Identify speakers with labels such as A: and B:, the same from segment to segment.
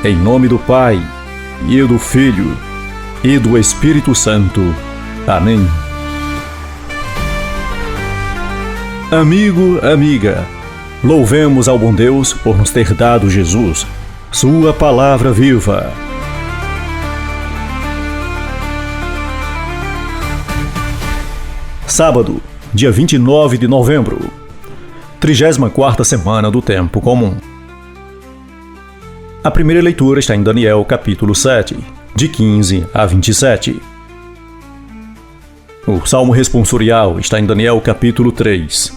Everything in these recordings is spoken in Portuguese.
A: Em nome do Pai, e do Filho, e do Espírito Santo. Amém. Amigo, amiga, louvemos ao bom Deus por nos ter dado Jesus, sua palavra viva. Sábado, dia 29 de novembro, 34ª semana do Tempo Comum. A primeira leitura está em Daniel, capítulo 7, de 15 a 27. O Salmo responsorial está em Daniel, capítulo 3.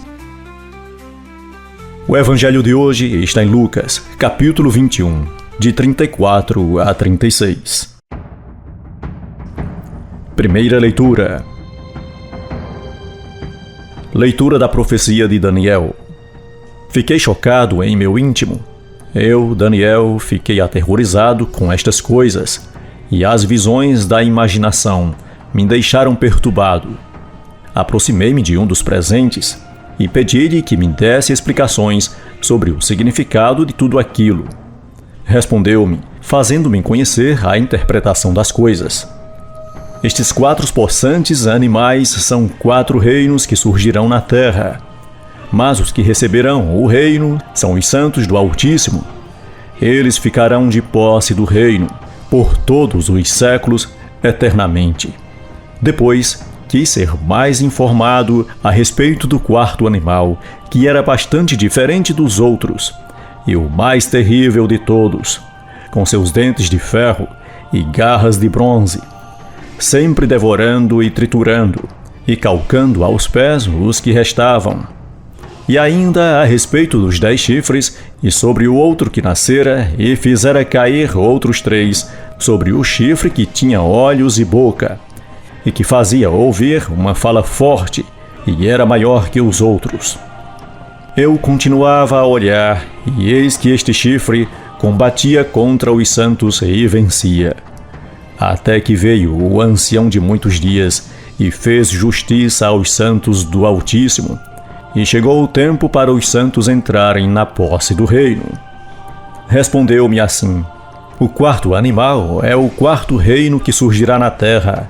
A: O Evangelho de hoje está em Lucas, capítulo 21, de 34 a 36. Primeira leitura. Leitura da profecia de Daniel. Fiquei chocado em meu íntimo. Eu, Daniel, fiquei aterrorizado com estas coisas, e as visões da imaginação me deixaram perturbado. Aproximei-me de um dos presentes e pedi-lhe que me desse explicações sobre o significado de tudo aquilo. Respondeu-me, fazendo-me conhecer a interpretação das coisas. Estes 4 possantes animais são 4 reinos que surgirão na terra. Mas os que receberão o reino são os santos do Altíssimo. Eles ficarão de posse do reino por todos os séculos, eternamente. Depois, quis ser mais informado a respeito do 4º animal, que era bastante diferente dos outros, e o mais terrível de todos, com seus dentes de ferro e garras de bronze, sempre devorando e triturando, e calcando aos pés os que restavam. E ainda a respeito dos 10 chifres, e sobre o outro que nascera, e fizera cair outros 3, sobre o chifre que tinha olhos e boca, e que fazia ouvir uma fala forte, e era maior que os outros. Eu continuava a olhar, e eis que este chifre combatia contra os santos e vencia. Até que veio o ancião de muitos dias e fez justiça aos santos do Altíssimo, e chegou o tempo para os santos entrarem na posse do reino. Respondeu-me assim: o 4º animal é o 4º reino que surgirá na terra,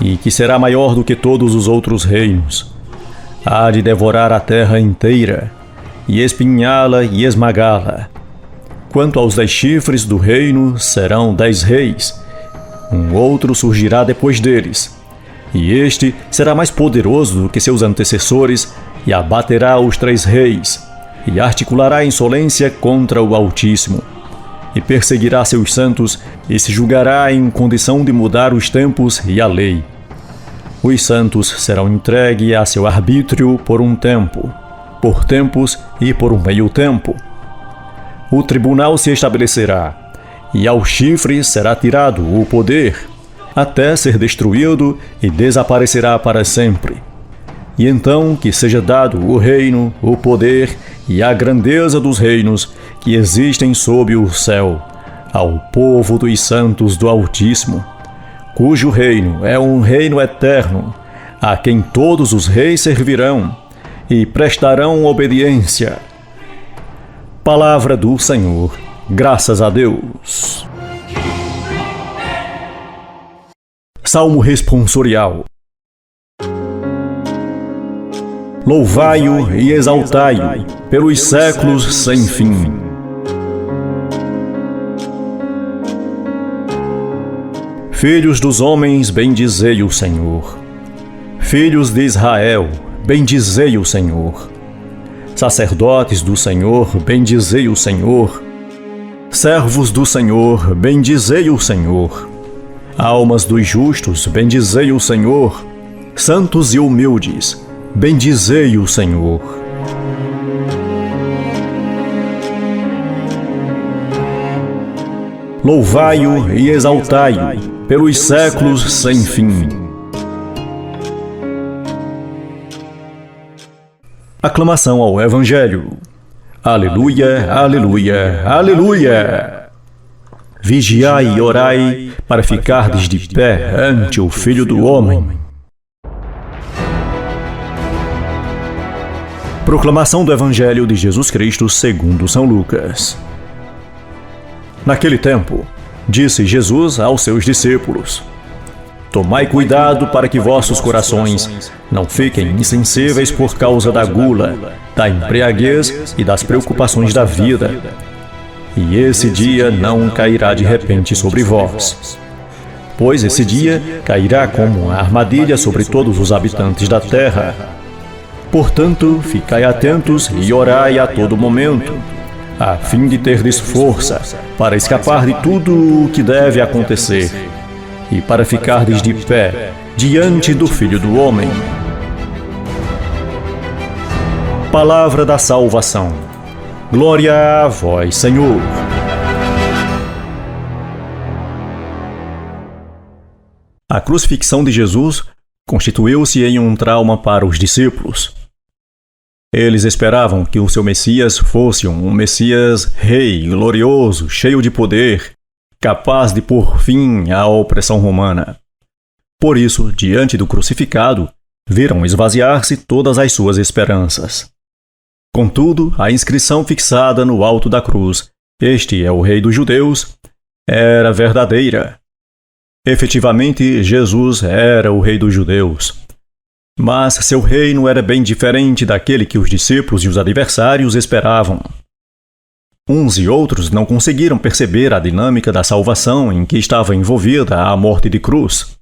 A: e que será maior do que todos os outros reinos. Há de devorar a terra inteira, e espinhá-la e esmagá-la. Quanto aos 10 chifres do reino, serão 10 reis. Um outro surgirá depois deles, e este será mais poderoso do que seus antecessores, e abaterá os 3 reis, e articulará insolência contra o Altíssimo, e perseguirá seus santos, e se julgará em condição de mudar os tempos e a lei. Os santos serão entregues a seu arbítrio por um tempo, por tempos e por um meio tempo. O tribunal se estabelecerá, e ao chifre será tirado o poder, até ser destruído e desaparecerá para sempre. E então que seja dado o reino, o poder e a grandeza dos reinos que existem sob o céu, ao povo dos santos do Altíssimo, cujo reino é um reino eterno, a quem todos os reis servirão e prestarão obediência. Palavra do Senhor. Graças a Deus. Salmo responsorial. Louvai-o e exaltai-o pelos séculos sem fim. Filhos dos homens, bendizei o Senhor. Filhos de Israel, bendizei o Senhor. Sacerdotes do Senhor, bendizei o Senhor. Servos do Senhor, bendizei o Senhor. Almas dos justos, bendizei o Senhor. Santos e humildes, bendizei o Senhor. Louvai-o e exaltai-o pelos séculos sem fim. Aclamação ao Evangelho. Aleluia, aleluia, aleluia! Vigiai e orai para ficardes de pé ante o Filho do Homem. Proclamação do Evangelho de Jesus Cristo segundo São Lucas. Naquele tempo, disse Jesus aos seus discípulos: Tomai cuidado para que vossos corações não fiquem insensíveis por causa da gula, da embriaguez e das preocupações da vida. E esse dia não cairá de repente sobre vós. Pois esse dia cairá como uma armadilha sobre todos os habitantes da terra. Portanto, ficai atentos e orai a todo momento, a fim de terdes força para escapar de tudo o que deve acontecer e para ficardes de pé diante do Filho do Homem. Palavra da salvação. Glória a vós, Senhor. A crucifixão de Jesus constituiu-se em um trauma para os discípulos. Eles esperavam que o seu Messias fosse um Messias rei, glorioso, cheio de poder, capaz de pôr fim à opressão romana. Por isso, diante do crucificado, viram esvaziar-se todas as suas esperanças. Contudo, a inscrição fixada no alto da cruz, "Este é o Rei dos Judeus", era verdadeira. Efetivamente, Jesus era o Rei dos Judeus. Mas seu reino era bem diferente daquele que os discípulos e os adversários esperavam. Uns e outros não conseguiram perceber a dinâmica da salvação em que estava envolvida a morte de cruz.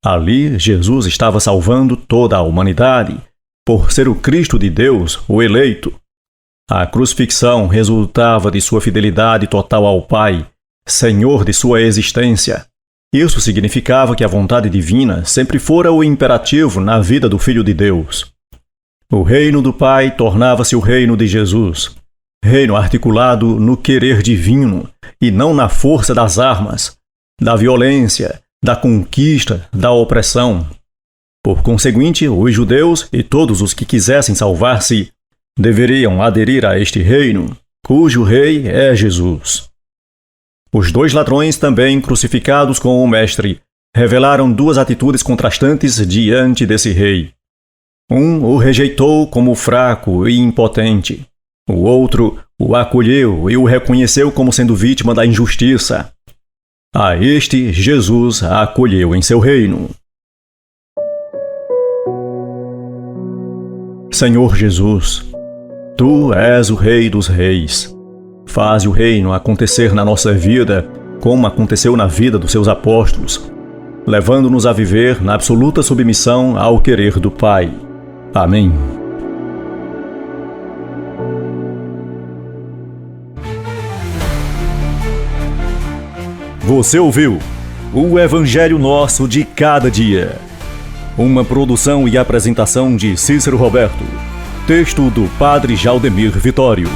A: Ali, Jesus estava salvando toda a humanidade, por ser o Cristo de Deus, o eleito. A crucifixão resultava de sua fidelidade total ao Pai, Senhor de sua existência. Isso significava que a vontade divina sempre fora o imperativo na vida do Filho de Deus. O reino do Pai tornava-se o reino de Jesus, reino articulado no querer divino e não na força das armas, da violência, da conquista, da opressão. Por conseguinte, os judeus e todos os que quisessem salvar-se deveriam aderir a este reino, cujo rei é Jesus. Os dois ladrões, também crucificados com o Mestre, revelaram duas atitudes contrastantes diante desse rei. Um o rejeitou como fraco e impotente. O outro o acolheu e o reconheceu como sendo vítima da injustiça. A este, Jesus a acolheu em seu reino. Senhor Jesus, Tu és o Rei dos Reis. Faze o reino acontecer na nossa vida, como aconteceu na vida dos seus apóstolos, levando-nos a viver na absoluta submissão ao querer do Pai. Amém. Você ouviu o Evangelho Nosso de Cada Dia. Uma produção e apresentação de Cícero Roberto. Texto do Padre Jaldemir Vitório.